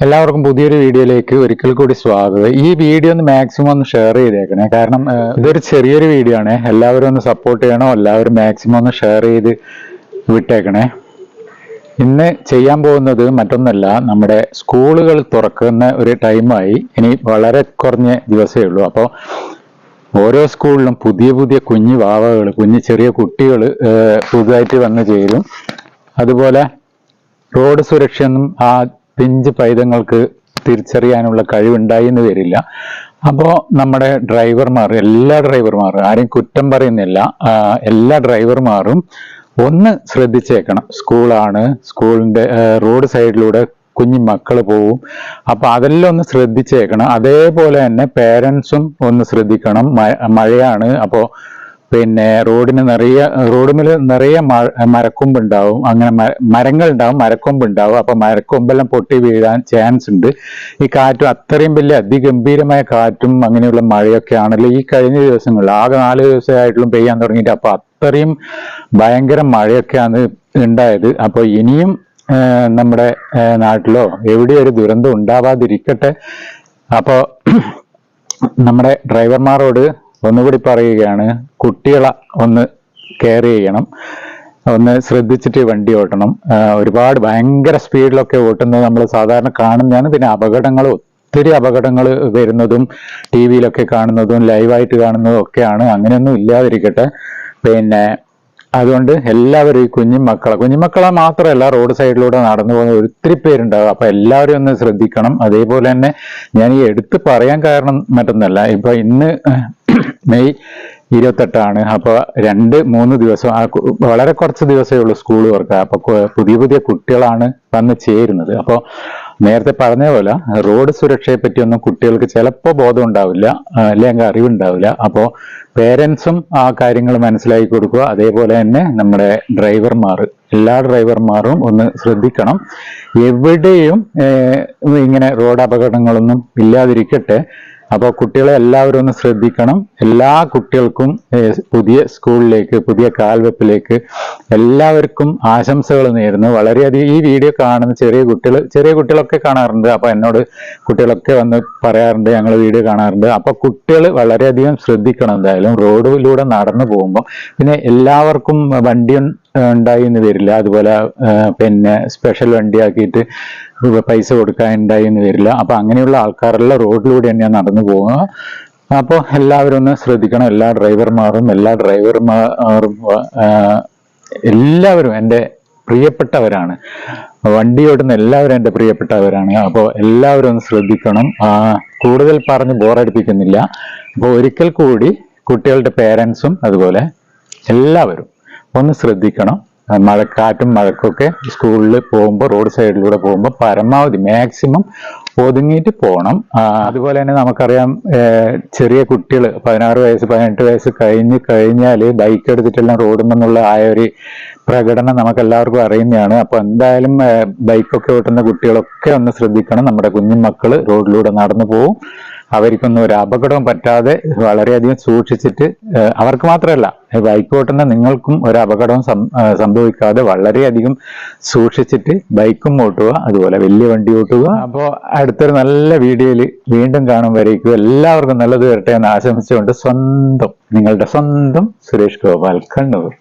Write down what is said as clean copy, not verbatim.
എല്ലാവർക്കും പുതിയൊരു വീഡിയോയിലേക്ക് ഒരിക്കൽ കൂടി സ്വാഗതം. ഈ വീഡിയോ ഒന്ന് മാക്സിമം ഒന്ന് ഷെയർ ചെയ്തേക്കണേ. കാരണം ഇതൊരു ചെറിയൊരു വീഡിയോ ആണ്. എല്ലാവരും ഒന്ന് സപ്പോർട്ട് ചെയ്യണം. എല്ലാവരും മാക്സിമം ഒന്ന് ഷെയർ ചെയ്ത് വിട്ടേക്കണേ. ഇന്ന് ചെയ്യാൻ പോകുന്നത് മറ്റൊന്നല്ല, നമ്മുടെ സ്കൂളുകൾ തുറക്കുന്ന ഒരു ടൈമായി. ഇനി വളരെ കുറഞ്ഞ ദിവസമേ ഉള്ളൂ. അപ്പോൾ ഓരോ സ്കൂളിലും പുതിയ പുതിയ കുഞ്ഞു വാവകൾ, കുഞ്ഞു ചെറിയ കുട്ടികൾ പുതുതായിട്ട് വന്നു ചേരും. അതുപോലെ റോഡ് സുരക്ഷയൊന്നും ആ പിഞ്ച് പൈതങ്ങൾക്ക് തിരിച്ചറിയാനുള്ള കഴിവുണ്ടായി എന്ന് വരില്ല. അപ്പോൾ നമ്മുടെ ഡ്രൈവർമാർ, എല്ലാ ഡ്രൈവർമാരും, ആരെയും കുറ്റം പറയുന്നില്ല, എല്ലാ ഡ്രൈവർമാരും ഒന്ന് ശ്രദ്ധിച്ചേക്കണം. സ്കൂളാണ്, സ്കൂളിന്റെ റോഡ് സൈഡിലൂടെ കുഞ്ഞു മക്കൾ പോവും. അപ്പൊ അതെല്ലാം ഒന്ന് ശ്രദ്ധിച്ചേക്കണം. അതേപോലെ തന്നെ പേരൻസും ഒന്ന് ശ്രദ്ധിക്കണം. മഴയാണ്, അപ്പോൾ പിന്നെ റോഡിന് നിറയെ മരക്കൊമ്പ് ഉണ്ടാവും. അങ്ങനെ മരങ്ങൾ ഉണ്ടാവും, മരക്കൊമ്പ് ഉണ്ടാവും. അപ്പൊ മരക്കൊമ്പെല്ലാം പൊട്ടി വീഴാൻ ചാൻസ് ഉണ്ട്. ഈ കാറ്റും അത്രയും വലിയ അതിഗംഭീരമായ കാറ്റും അങ്ങനെയുള്ള മഴയൊക്കെ ആണല്ലോ ഈ കഴിഞ്ഞ ദിവസങ്ങളിൽ. ആകെ 4 ദിവസമായിട്ടും പെയ്യാൻ തുടങ്ങിയിട്ട്. അപ്പൊ അത്രയും ഭയങ്കര മഴയൊക്കെയാണ് ഉണ്ടായത്. അപ്പൊ ഇനിയും നമ്മുടെ നാട്ടിലോ എവിടെയോ ഒരു ദുരന്തം ഉണ്ടാവാതിരിക്കട്ടെ. അപ്പോ നമ്മുടെ ഡ്രൈവർമാരോട് ഒന്നുകൂടി പറയുകയാണ്, കുട്ടികളെ ഒന്ന് കെയർ ചെയ്യണം, ഒന്ന് ശ്രദ്ധിച്ചിട്ട് വണ്ടി ഓട്ടണം. ഒരുപാട് ഭയങ്കര സ്പീഡിലൊക്കെ ഓട്ടുന്നത് നമ്മൾ സാധാരണ കാണുന്നതാണ്. പിന്നെ ഒത്തിരി അപകടങ്ങൾ വരുന്നതും ടി വിയിലൊക്കെ കാണുന്നതും ലൈവായിട്ട് കാണുന്നതും ഒക്കെയാണ്. അങ്ങനെയൊന്നും ഇല്ലാതിരിക്കട്ടെ. പിന്നെ അതുകൊണ്ട് എല്ലാവരും ഈ കുഞ്ഞുമക്കളെ മാത്രമല്ല, റോഡ് സൈഡിലൂടെ നടന്നു പോകുന്ന ഒത്തിരി പേരുണ്ടാവും. അപ്പൊ എല്ലാവരും ഒന്ന് ശ്രദ്ധിക്കണം. അതേപോലെ തന്നെ ഞാൻ ഈ എടുത്ത് പറയാൻ കാരണം മറ്റൊന്നല്ല, ഇപ്പൊ ഇന്ന് മെയ് 28. അപ്പൊ 2-3 ദിവസം, വളരെ കുറച്ച് ദിവസമേ ഉള്ളൂ സ്കൂൾ തുറക്കുക. അപ്പൊ പുതിയ പുതിയ കുട്ടികളാണ് വന്ന് ചേരുന്നത്. അപ്പോൾ നേരത്തെ പറഞ്ഞ പോലെ റോഡ് സുരക്ഷയെ പറ്റിയൊന്നും കുട്ടികൾക്ക് ചിലപ്പോൾ ബോധം ഉണ്ടാവില്ല, അല്ലെങ്കിൽ അറിവുണ്ടാവില്ല. അപ്പോൾ പേരൻസും ആ കാര്യങ്ങൾ മനസ്സിലാക്കി കൊടുക്കുക. അതേപോലെ തന്നെ നമ്മുടെ എല്ലാ ഡ്രൈവർമാരും ഒന്ന് ശ്രദ്ധിക്കണം. എവിടെയും ഇങ്ങനെ റോഡ് അപകടങ്ങളൊന്നും ഇല്ലാതിരിക്കട്ടെ. അപ്പോൾ കുട്ടികളെ എല്ലാവരും ഒന്ന് ശ്രദ്ധിക്കണം. എല്ലാ കുട്ടികൾക്കും പുതിയ സ്കൂളിലേക്ക്, പുതിയ കാൽവെപ്പിലേക്ക് എല്ലാവർക്കും ആശംസകൾ നേരുന്നു. വളരെയധികം ഈ വീഡിയോ കാണുന്ന ചെറിയ കുട്ടികളൊക്കെ കാണാറുണ്ട്. അപ്പൊ എന്നോട് കുട്ടികളൊക്കെ വന്ന് പറയാറുണ്ട്, ഞങ്ങൾ വീഡിയോ കാണാറുണ്ട്. അപ്പൊ കുട്ടികൾ വളരെയധികം ശ്രദ്ധിക്കണം. എന്തായാലും റോഡിലൂടെ നടന്നു പോകുമ്പോൾ പിന്നെ എല്ലാവർക്കും വണ്ടി ഉണ്ടായി എന്ന് വരില്ല. അതുപോലെ പിന്നെ സ്പെഷ്യൽ വണ്ടിയാക്കിയിട്ട് പൈസ കൊടുക്കാൻ ഉണ്ടായി എന്ന് വരില്ല. അപ്പൊ അങ്ങനെയുള്ള ആൾക്കാരെല്ലാം റോഡിലൂടെ തന്നെയാണ് നടന്നു പോകുക. അപ്പോൾ എല്ലാവരും ഒന്ന് ശ്രദ്ധിക്കണം. എല്ലാ ഡ്രൈവർമാരും എല്ലാവരും എൻ്റെ പ്രിയപ്പെട്ടവരാണ്. വണ്ടി ഓടുന്ന എല്ലാവരും എൻ്റെ പ്രിയപ്പെട്ടവരാണ്. അപ്പോൾ എല്ലാവരും ഒന്ന് ശ്രദ്ധിക്കണം. കൂടുതൽ പറഞ്ഞ് ബോറടിപ്പിക്കുന്നില്ല. അപ്പോൾ ഒരിക്കൽ കൂടി കുട്ടികളുടെ പേരൻസും അതുപോലെ എല്ലാവരും ഒന്ന് ശ്രദ്ധിക്കണം. മഴക്കാറ്റും മഴക്കൊക്കെ സ്കൂളിൽ പോകുമ്പോൾ, റോഡ് സൈഡിലൂടെ പോകുമ്പോൾ പരമാവധി മാക്സിമം ഒതുങ്ങിയിട്ട് പോകണം. അതുപോലെ തന്നെ നമുക്കറിയാം, ചെറിയ കുട്ടികൾ 16 വയസ്സ് 18 വയസ്സ് കഴിഞ്ഞാൽ ബൈക്ക് എടുത്തിട്ടെല്ലാം റോഡിൽ ആ ഒരു പ്രകടനം നമുക്ക് എല്ലാവർക്കും അറിയുന്നതാണ്. അപ്പൊ എന്തായാലും ബൈക്കൊക്കെ ഓട്ടുന്ന കുട്ടികളൊക്കെ ഒന്ന് ശ്രദ്ധിക്കണം. നമ്മുടെ കുഞ്ഞുമക്കൾ റോഡിലൂടെ നടന്നു പോകും. അവർക്കൊന്നും ഒരു അപകടവും പറ്റാതെ വളരെയധികം സൂക്ഷിച്ചിട്ട്, അവർക്ക് മാത്രമല്ല ബൈക്ക് ഓട്ടുന്ന നിങ്ങൾക്കും ഒരു അപകടവും സംഭവിക്കാതെ വളരെയധികം സൂക്ഷിച്ചിട്ട് ബൈക്കും ഓട്ടുക, അതുപോലെ വലിയ വണ്ടി ഓട്ടുക. അപ്പോൾ അടുത്തൊരു നല്ല വീഡിയോയിൽ വീണ്ടും കാണും വരേക്കും എല്ലാവർക്കും നല്ലത് വരട്ടെ എന്ന് ആശംസിച്ചുകൊണ്ട് നിങ്ങളുടെ സ്വന്തം സുരേഷ് ഗോപാൽ, കണ്ണൂർ.